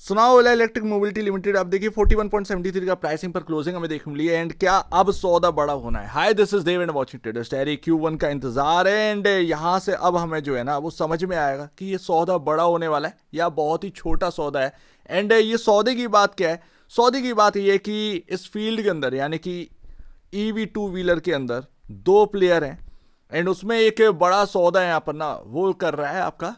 सुनाओ ओला electric mobility limited, आप देखिए 41.73 का प्राइसिंग पर क्लोजिंग हमें देखने मिली है। एंड क्या अब सौदा बड़ा होना है? Hi, this is Dev and watching traders diary. Q1 का इंतजार है एंड यहाँ से अब हमें जो है ना वो समझ में आएगा कि ये सौदा बड़ा होने वाला है या बहुत ही छोटा सौदा है। एंड ये सौदे की बात क्या है? सौदे की बात ये है कि इस फील्ड के अंदर यानी कि ईवी टू व्हीलर के अंदर दो प्लेयर हैं एंड उसमें एक बड़ा सौदा यहाँ पर ना वो कर रहा है आपका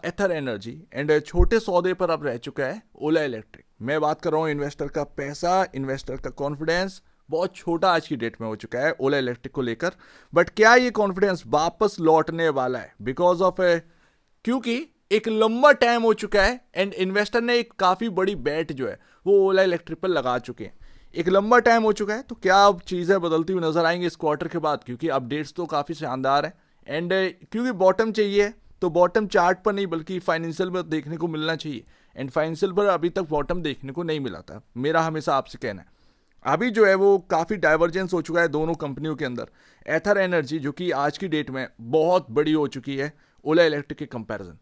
एथर एनर्जी। एंड छोटे सौदे पर अब रह चुका है ओला इलेक्ट्रिक। मैं बात कर रहा हूँ इन्वेस्टर का पैसा, इन्वेस्टर का कॉन्फिडेंस बहुत छोटा आज की डेट में हो चुका है ओला इलेक्ट्रिक को लेकर। बट क्या ये कॉन्फिडेंस वापस लौटने वाला है? बिकॉज ऑफ क्योंकि एक लंबा टाइम हो चुका है एंड इन्वेस्टर ने एक काफ़ी बड़ी बैट जो है वो ओला इलेक्ट्रिक पर लगा चुके हैं। एक लंबा टाइम हो चुका है, तो क्या अब चीज़ें बदलती हुई नजर आएंगी इस क्वार्टर के बाद? क्योंकि अपडेट्स तो काफ़ी शानदार है एंड क्योंकि बॉटम चाहिए तो बॉटम चार्ट पर नहीं बल्कि फाइनेंशियल पर देखने को मिलना चाहिए। एंड फाइनेंशियल पर अभी तक बॉटम देखने को नहीं मिला था, मेरा हमेशा आपसे कहना है। अभी जो है वो काफ़ी डाइवर्जेंस हो चुका है दोनों कंपनियों के अंदर। एथर एनर्जी जो कि आज की डेट में बहुत बड़ी हो चुकी है ओला इलेक्ट्रिक के कंपैरिजन।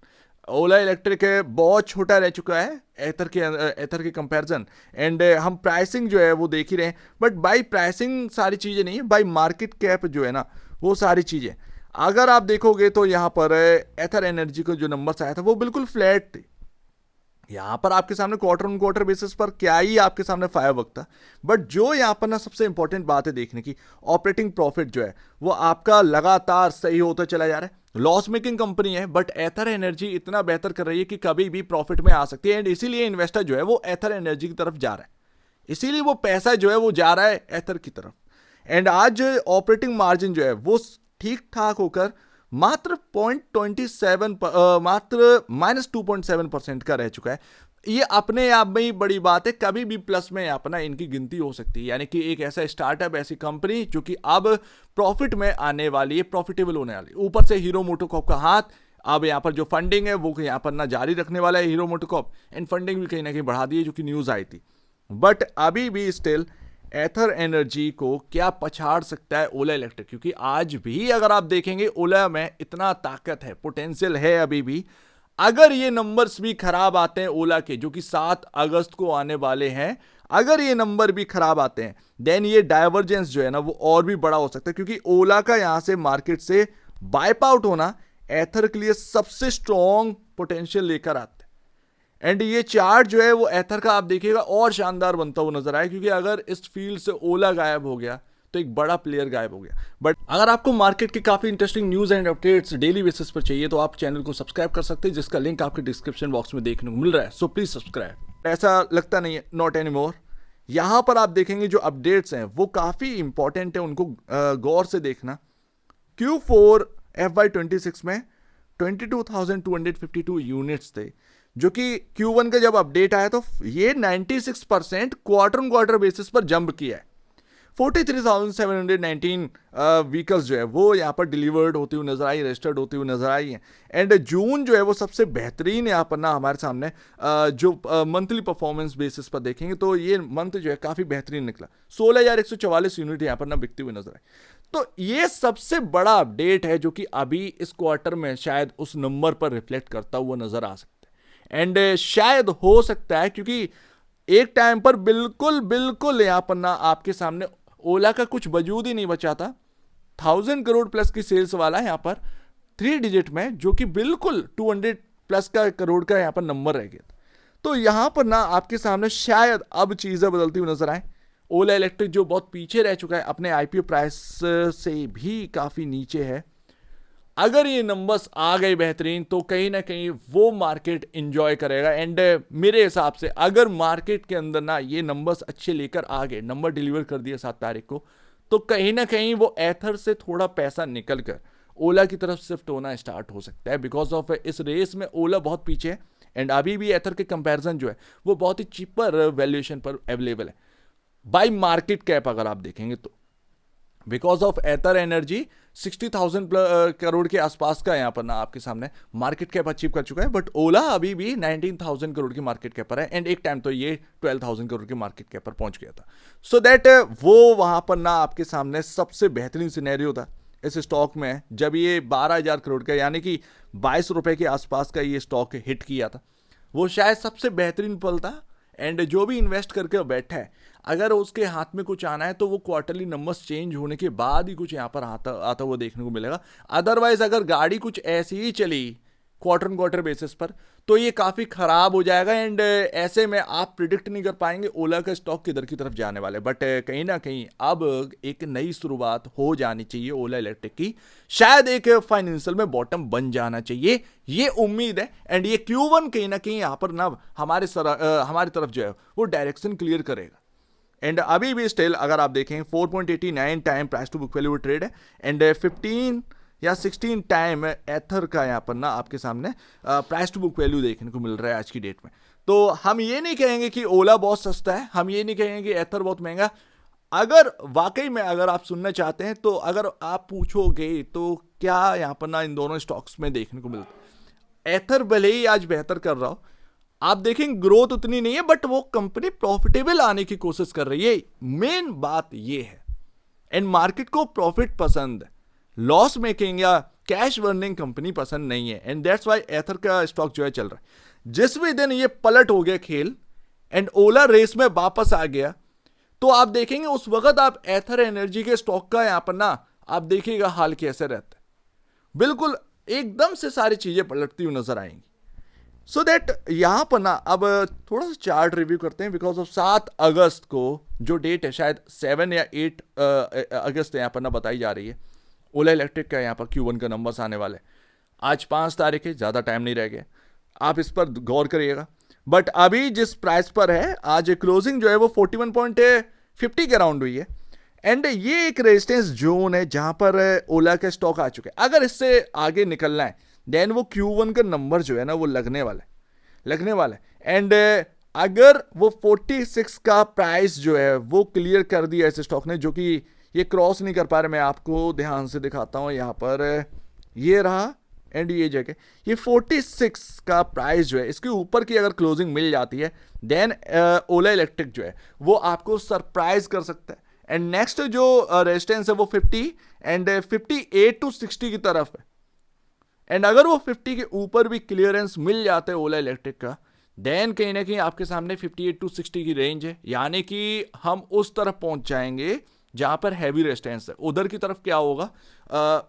ओला इलेक्ट्रिक बहुत छोटा रह चुका है एथर के कंपैरिजन। एंड हम प्राइसिंग जो है वो देख ही रहे हैं, बट बाई प्राइसिंग सारी चीज़ें नहीं है, बाई मार्केट कैप जो है ना वो सारी चीज़ें। अगर आप देखोगे तो यहाँ पर एथर एनर्जी को जो नंबर्स आया था वो बिल्कुल फ्लैट थे। यहाँ पर आपके सामने क्वार्टर ऑन क्वार्टर बेसिस पर क्या ही आपके सामने फायर वक्त था। बट जो यहाँ पर ना सबसे इंपॉर्टेंट बात है देखने की, ऑपरेटिंग प्रॉफिट जो है वो आपका लगातार सही होता चला जा रहा है। लॉस मेकिंग कंपनी है बट एथर एनर्जी इतना बेहतर कर रही है कि कभी भी प्रॉफिट में आ सकती है। एंड इसीलिए इन्वेस्टर जो है वो एथर एनर्जी की तरफ जा रहा है, इसीलिए वो पैसा जो है वो जा रहा है एथर की तरफ। एंड आज ऑपरेटिंग मार्जिन जो है वो ठीक ठाक होकर मात्र 0.27 मात्र -2.7% का रह चुका है। ये अपने आप में ही बड़ी बात है, कभी भी प्लस में अपना इनकी गिनती हो सकती है। यानी कि एक ऐसा स्टार्टअप, ऐसी कंपनी जो कि अब प्रॉफिट में आने वाली है, प्रॉफिटेबल होने वाली है। ऊपर से हीरो मोटोकॉर्प का हाथ अब यहाँ पर जो फंडिंग है वो यहाँ पर ना जारी रखने वाला है हीरो मोटोकॉर्प। एंड फंडिंग भी कहीं ना कहीं बढ़ा दी है जो कि न्यूज़ आई थी। बट अभी भी स्टिल एथर एनर्जी को क्या पछाड़ सकता है ओला इलेक्ट्रिक? क्योंकि आज भी अगर आप देखेंगे ओला में इतना ताकत है, पोटेंशियल है अभी भी। अगर ये नंबर्स भी खराब आते हैं ओला के जो कि 7 अगस्त को आने वाले हैं, अगर ये नंबर भी खराब आते हैं देन ये डाइवर्जेंस जो है ना वो और भी बड़ा हो सकता है। क्योंकि ओला का यहां से मार्केट से वाइप आउट होना एथर के लिए सबसे स्ट्रॉन्ग पोटेंशियल लेकर आता है। एंड ये चार्ट जो है वो एथर का आप देखिएगा और शानदार बनता हुआ नजर आया, क्योंकि अगर इस फील्ड से ओला गायब हो गया तो एक बड़ा प्लेयर गायब हो गया। बट अगर आपको मार्केट की काफी interesting news and updates daily basis पर चाहिए तो आप चैनल को सब्सक्राइब कर सकते हैं, जिसका लिंक आपके डिस्क्रिप्शन बॉक्स में देखने को मिल रहा है। So please subscribe. ऐसा लगता नहीं है, नॉट एनी मोर। यहां पर आप देखेंगे जो अपडेट्स हैं वो काफी इंपॉर्टेंट है, उनको गौर से देखना। Q4 FY26 में 22,252 यूनिट्स थे, जो कि Q1 का जब अपडेट आया तो ये 96% क्वार्टर ऑन क्वार्टर बेसिस पर जंप किया है। 43,719 व्हीकल्स जो है वो यहाँ पर डिलीवर्ड होती हुई नजर आई, रजिस्टर्ड होती हुई नजर आई है। एंड जून जो है वो सबसे बेहतरीन यहाँ पर ना हमारे सामने जो मंथली परफॉर्मेंस बेसिस पर देखेंगे तो ये मंथ जो है काफ़ी बेहतरीन निकला। 16,144 यूनिट यहाँ पर ना बिकती हुई नजर आई। तो ये सबसे बड़ा अपडेट है जो कि अभी इस क्वार्टर में शायद उस नंबर पर रिफ्लेक्ट करता हुआ नजर आ सकता है। एंड शायद हो सकता है क्योंकि एक टाइम पर बिल्कुल बिल्कुल यहाँ पर ना आपके सामने ओला का कुछ वजूद ही नहीं बचा था। 1000 करोड़ प्लस की सेल्स वाला यहाँ पर 3 डिजिट में, जो कि बिल्कुल 200 प्लस का करोड़ का यहाँ पर नंबर रह गया था। तो यहाँ पर ना आपके सामने शायद अब चीजें बदलती हुई नजर आए। ओला इलेक्ट्रिक जो बहुत पीछे रह चुका है, अपने आईपीओ प्राइस से भी काफी नीचे है, अगर ये नंबर्स आ गए बेहतरीन तो कहीं ना कहीं वो मार्केट एंजॉय करेगा। एंड मेरे हिसाब से अगर मार्केट के अंदर ना ये नंबर्स अच्छे लेकर आ गए, नंबर डिलीवर कर दिए 7 तारीख को, तो कहीं ना कहीं वो एथर से थोड़ा पैसा निकल कर ओला की तरफ शिफ्ट होना स्टार्ट हो सकता है। बिकॉज ऑफ इस रेस में ओला बहुत पीछे है एंड अभी भी एथर के कंपैरिजन जो है वो बहुत ही चीपर वैल्यूएशन पर अवेलेबल है बाय मार्केट कैप अगर आप देखेंगे तो। Because of Ather Energy 60,000 crore के आसपास का यहाँ पर ना आपके सामने मार्केट कैप अचीव कर चुका है, बट ओला अभी भी 19,000 करोड़ की मार्केट कैप पर है। एंड एक टाइम तो ये 12,000 करोड़ की मार्केट कैप पर पहुंच गया था। सो दैट वो वहां पर ना आपके सामने सबसे बेहतरीन सिनेरियो था इस स्टॉक में, जब ये 12,000 करोड़ का यानी कि 22 रुपए के आसपास का ये स्टॉक हिट किया था। वो शायद सबसे बेहतरीन पल था। एंड जो भी इन्वेस्ट करके बैठा है, अगर उसके हाथ में कुछ आना है तो वो क्वार्टरली नंबर्स चेंज होने के बाद ही कुछ यहाँ पर आता हुआ देखने को मिलेगा। अदरवाइज अगर गाड़ी कुछ ऐसी ही चली क्वार्टर बेसिस पर तो ये काफ़ी ख़राब हो जाएगा। एंड ऐसे में आप प्रिडिक्ट नहीं कर पाएंगे ओला का स्टॉक किधर की तरफ जाने वाले। बट कहीं ना कहीं अब एक नई शुरुआत हो जानी चाहिए ओला इलेक्ट्रिक की, शायद एक फाइनेंशियल में बॉटम बन जाना चाहिए, ये उम्मीद है। एंड ये Q1 कहीं ना कहीं यहाँ पर ना हमारी तरफ जो है वो डायरेक्शन क्लियर करेगा। एंड अभी भी स्टिल अगर आप देखें 4.89 time price to book value trade है। एंड 15 या 16 टाइम एथर का यहाँ पर ना आपके सामने प्राइस टू बुक वैल्यू देखने को मिल रहा है आज की डेट में। तो हम ये नहीं कहेंगे कि ओला बहुत सस्ता है, हम ये नहीं कहेंगे कि एथर बहुत महंगा। अगर वाकई में अगर आप सुनना चाहते हैं तो अगर आप पूछोगे तो क्या यहाँ पर ना इन दोनों स्टॉक्स में देखने को मिलता है। एथर भले ही आज बेहतर कर रहा हो, आप देखेंगे ग्रोथ उतनी नहीं है, बट वो कंपनी प्रॉफिटेबल आने की कोशिश कर रही है, मेन बात ये है। एंड मार्केट को प्रॉफिट पसंद है, लॉस मेकिंग या कैश बर्निंग कंपनी पसंद नहीं है। एंड दैट्स वाई एथर का स्टॉक जो है चल रहा है। जिस भी दिन ये पलट हो गया खेल एंड ओला रेस में वापस आ गया, तो आप देखेंगे उस वक्त आप एथर एनर्जी के स्टॉक का यहां पर ना आप देखिएगा हाल कैसे रहता है, बिल्कुल एकदम से सारी चीजें पलटती हुई नजर आएंगी। सो दैट यहां पर ना अब थोड़ा सा चार्ट रिव्यू करते हैं, बिकॉज ऑफ 7 अगस्त को जो डेट है, शायद 7 या 8 अगस्त यहां पर ना बताई जा रही है, ओला इलेक्ट्रिक का यहाँ पर Q1 का नंबर्स आने वाले। आज 5 तारीख है, ज़्यादा टाइम नहीं रह गया, आप इस पर गौर करिएगा। बट अभी जिस प्राइस पर है, आज क्लोजिंग जो है वो 41.50 के अराउंड हुई है। एंड ये एक रेजिस्टेंस जोन है जहां पर ओला के स्टॉक आ चुके हैं। अगर इससे आगे निकलना है देन वो Q1 का नंबर जो है ना वो लगने वाला है। एंड अगर वो 46 का प्राइस जो है वो क्लियर कर दिया इस स्टॉक ने, जो कि ये क्रॉस नहीं कर पा रहे, मैं आपको ध्यान से दिखाता हूं, यहां पर ये रहा एंड ये जगह, ये 46 का प्राइस जो है इसके ऊपर की अगर क्लोजिंग मिल जाती है देन ओला इलेक्ट्रिक जो है वो आपको सरप्राइज कर सकता है। एंड नेक्स्ट जो रेजिस्टेंस है वो 50 एंड 58 टू 60 की तरफ है। एंड अगर वो 50 के ऊपर भी क्लियरेंस मिल जाता है ओला इलेक्ट्रिक का, देन कहीं ना कहीं आपके सामने 58 टू 60 की रेंज है, यानी कि हम उस तरफ पहुंच जाएंगे जहां पर हैवी रेजिस्टेंस है। उधर की तरफ क्या होगा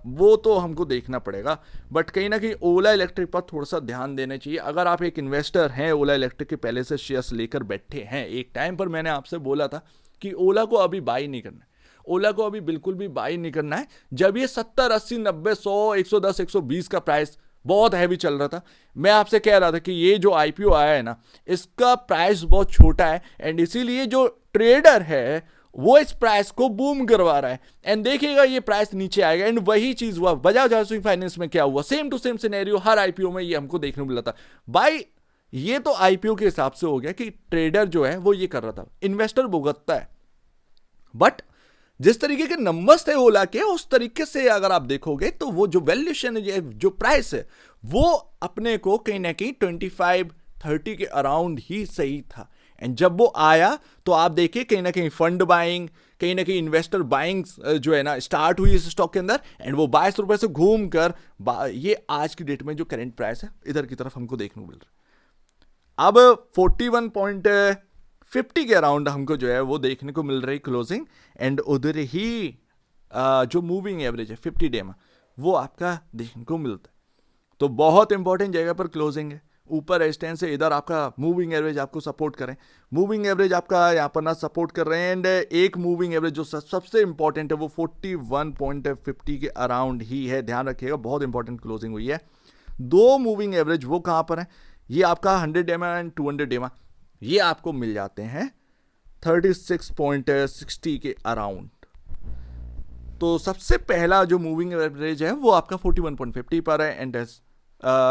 वो तो हमको देखना पड़ेगा। बट कहीं ना कहीं ओला इलेक्ट्रिक पर थोड़ा सा ध्यान देना चाहिए। अगर आप एक इन्वेस्टर हैं, ओला इलेक्ट्रिक के पहले से शेयर्स लेकर बैठे हैं, एक टाइम पर मैंने आपसे बोला था कि ओला को अभी बाई नहीं करना है, ओला को अभी बिल्कुल भी बाई नहीं करना है। जब ये 70, 80, 90, 100, 110, 120 का प्राइस बहुत हैवी चल रहा था, मैं आपसे कह रहा था कि ये जो आईपीओ आया है ना, इसका प्राइस बहुत छोटा है एंड इसीलिए जो ट्रेडर है वो इस प्राइस को बूम करवा रहा है। एंड देखिएगा ये प्राइस नीचे आएगा। एंड वही चीज हुआ बजाज हाउसिंग फाइनेंस में, क्या हुआ, सेम टू सेम सिनेरियो हर आईपीओ में ये हमको देखने को मिला था। भाई ये तो आईपीओ के हिसाब से हो गया कि ट्रेडर जो है वो ये कर रहा था, इन्वेस्टर भुगतता है। बट जिस तरीके के नंबर्स थे ओला के, उस तरीके से अगर आप देखोगे तो वो जो वैल्यूएशन है, जो प्राइस है, वो अपने को कहीं ना कहीं 25-30 के अराउंड ही सही था। एंड जब वो आया तो आप देखिए कहीं ना कहीं फंड बाइंग, कहीं ना कहीं इन्वेस्टर बाइंग जो है ना स्टार्ट हुई इस स्टॉक के अंदर। एंड वो 22 रुपए से घूम कर ये आज की डेट में जो करंट प्राइस है इधर की तरफ हमको देखने को मिल रहा है। अब 41.50 के अराउंड हमको जो है वो देखने को मिल रही क्लोजिंग। एंड उधर ही जो मूविंग एवरेज है 50 डे में वो आपका देखने को मिलता है। तो बहुत इंपॉर्टेंट जगह पर क्लोजिंग है, ऊपर रेजिस्टेंस है, इधर आपका मूविंग एवरेज आपको सपोर्ट करें, मूविंग एवरेज आपका यहाँ पर ना सपोर्ट कर रहे हैं। एंड एक मूविंग एवरेज जो सबसे इंपॉर्टेंट है वो 41.50 के अराउंड ही है, ध्यान रखिएगा, बहुत इंपॉर्टेंट क्लोजिंग हुई है। 2 मूविंग एवरेज वो कहाँ पर है, ये आपका 100 एम एंड 200 एम, ये आपको मिल जाते हैं 36.60 के अराउंड। तो सबसे पहला जो मूविंग एवरेज है वो आपका 41.50 पर है एंड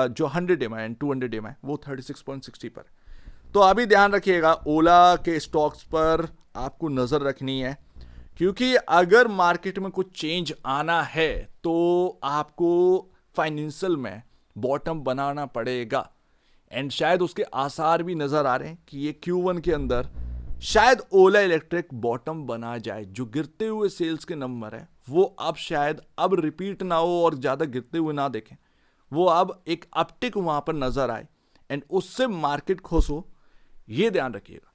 जो 100 एम एंड 200 एम वो 36.60 पर। तो अभी ध्यान रखिएगा ओला के स्टॉक्स पर आपको नजर रखनी है, क्योंकि अगर मार्केट में कुछ चेंज आना है तो आपको फाइनेंशियल में बॉटम बनाना पड़ेगा। एंड शायद उसके आसार भी नजर आ रहे हैं कि ये Q1 के अंदर शायद ओला इलेक्ट्रिक बॉटम बना जाए। जो गिरते हुए सेल्स के नंबर है वो अब शायद अब रिपीट ना हो और ज्यादा गिरते हुए ना देखें, वो अब एक अपटिक वहां पर नजर आए। एंड उससे मार्केट खुश हो, ये ध्यान रखिएगा।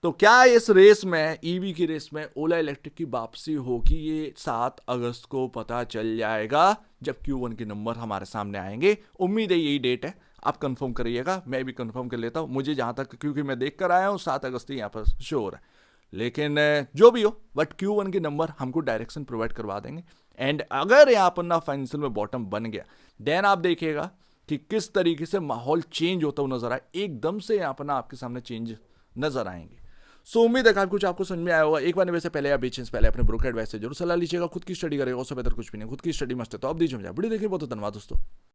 तो क्या इस रेस में, ईवी की रेस में ओला इलेक्ट्रिक की वापसी होगी, ये 7 अगस्त को पता चल जाएगा जब Q1 के नंबर हमारे सामने आएंगे। उम्मीद है यही डेट है, आप कंफर्म करिएगा, मैं भी कंफर्म कर लेता हूं। मुझे जहां तक, क्योंकि मैं देख कर आया हूं 7 अगस्त ही यहाँ पर शो हो रहा है, लेकिन जो भी हो, बट Q1 के नंबर हमको डायरेक्शन प्रोवाइड करवा देंगे। एंड अगर यहाँ पर ना फाइनेंशियल में बॉटम बन गया, देन आप देखिएगा कि किस तरीके से माहौल चेंज होता हुआ नजर आए, एकदम से यहाँ पर ना आपके सामने चेंज नजर आएंगे। सो उम्मीद है काफी कुछ आपको समझ में आया होगा। एक बार वैसे पहले या बेचने से पहले अपने ब्रोकर एडवाइस से जरूर सलाह लीजिएगा। खुद की स्टडी करेगा, उससे बेहतर कुछ भी नहीं। खुद की स्टडी मस्त है तो आप दीजिए मुझे वीडियो देखिए। बहुत धन्यवाद दोस्तों।